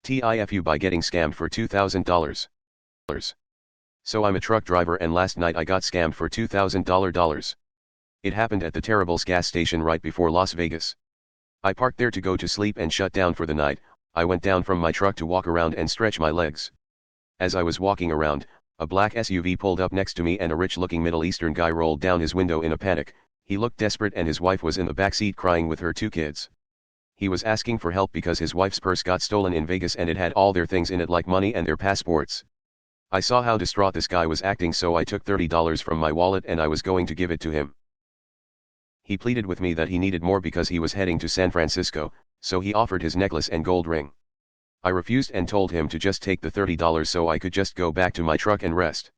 TIFU by getting scammed for $2,000. So I'm a truck driver and last night I got scammed for $2,000. It happened at the Terrible's gas station right before Las Vegas. I parked there to go to sleep and shut down for the night. I went down from my truck to walk around and stretch my legs. As I was walking around, a black SUV pulled up next to me and a rich-looking Middle Eastern guy rolled down his window in a panic. He looked desperate and his wife was in the back seat crying with her 2 kids. He was asking for help because his wife's purse got stolen in Vegas and it had all their things in it like money and their passports. I saw how distraught this guy was acting, so I took $30 from my wallet and I was going to give it to him. He pleaded with me that he needed more because he was heading to San Francisco, so he offered his necklace and gold ring. I refused and told him to just take the $30 so I could just go back to my truck and rest.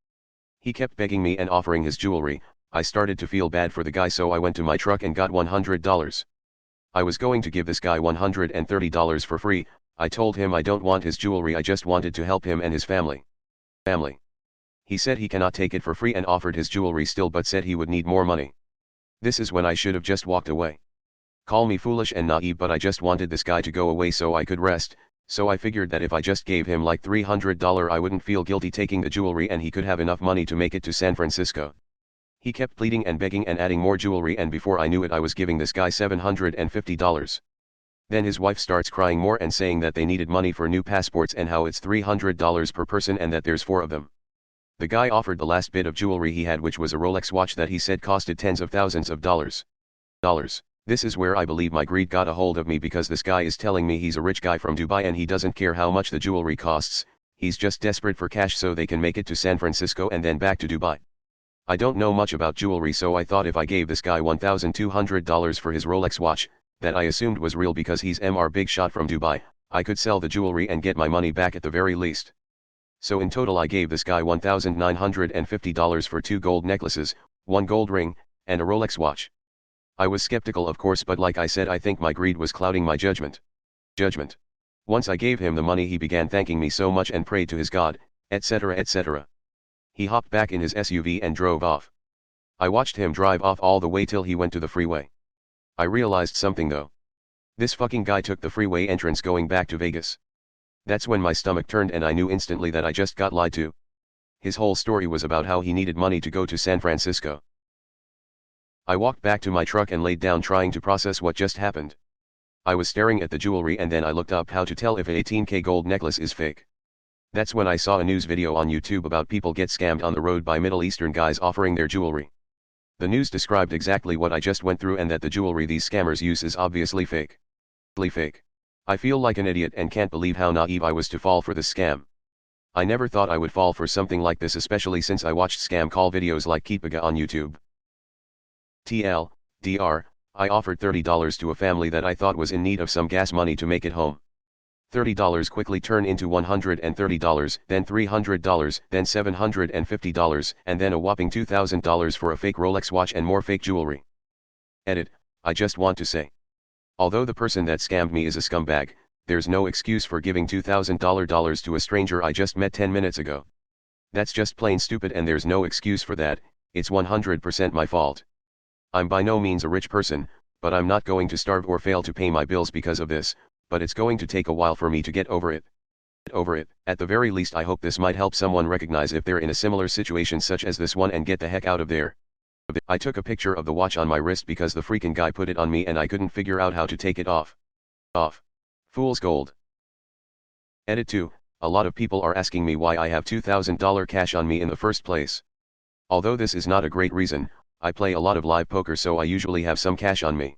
He kept begging me and offering his jewelry. I started to feel bad for the guy, so I went to my truck and got $100. I was going to give this guy $130 for free. I told him I don't want his jewelry, I just wanted to help him and his family. He said he cannot take it for free and offered his jewelry still but said he would need more money. This is when I should have just walked away. Call me foolish and naive, but I just wanted this guy to go away so I could rest, so I figured that if I just gave him like $300 I wouldn't feel guilty taking the jewelry and he could have enough money to make it to San Francisco. He kept pleading and begging and adding more jewelry, and before I knew it I was giving this guy $750. Then his wife starts crying more and saying that they needed money for new passports and how it's $300 per person and that there's 4 of them. The guy offered the last bit of jewelry he had, which was a Rolex watch that he said costed tens of thousands of dollars. This is where I believe my greed got a hold of me, because this guy is telling me he's a rich guy from Dubai and he doesn't care how much the jewelry costs, he's just desperate for cash so they can make it to San Francisco and then back to Dubai. I don't know much about jewelry, so I thought if I gave this guy $1,200 for his Rolex watch, that I assumed was real because he's MR big shot from Dubai, I could sell the jewelry and get my money back at the very least. So in total I gave this guy $1,950 for 2 gold necklaces, 1 gold ring, and a Rolex watch. I was skeptical of course, but like I said, I think my greed was clouding my judgment. Once I gave him the money he began thanking me so much and prayed to his God, etc. etc. He hopped back in his SUV and drove off. I watched him drive off all the way till he went to the freeway. I realized something though. This fucking guy took the freeway entrance going back to Vegas. That's when my stomach turned and I knew instantly that I just got lied to. His whole story was about how he needed money to go to San Francisco. I walked back to my truck and laid down trying to process what just happened. I was staring at the jewelry and then I looked up how to tell if a 18K gold necklace is fake. That's when I saw a news video on YouTube about people get scammed on the road by Middle Eastern guys offering their jewelry. The news described exactly what I just went through and that the jewelry these scammers use is obviously fake. I feel like an idiot and can't believe how naive I was to fall for this scam. I never thought I would fall for something like this, especially since I watched scam call videos like Keepaga on YouTube. TLDR, I offered $30 to a family that I thought was in need of some gas money to make it home. $30 quickly turned into $130, then $300, then $750, and then a whopping $2,000 for a fake Rolex watch and more fake jewelry. Edit, I just want to say. Although the person that scammed me is a scumbag, there's no excuse for giving $2,000 to a stranger I just met 10 minutes ago. That's just plain stupid and there's no excuse for that, it's 100% my fault. I'm by no means a rich person, but I'm not going to starve or fail to pay my bills because of this, but it's going to take a while for me to get over it. At the very least I hope this might help someone recognize if they're in a similar situation such as this one and get the heck out of there. I took a picture of the watch on my wrist because the freaking guy put it on me and I couldn't figure out how to take it off. Fool's gold. Edit 2, a lot of people are asking me why I have $2,000 cash on me in the first place. Although this is not a great reason, I play a lot of live poker so I usually have some cash on me.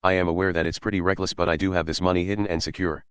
I am aware that it's pretty reckless, but I do have this money hidden and secure.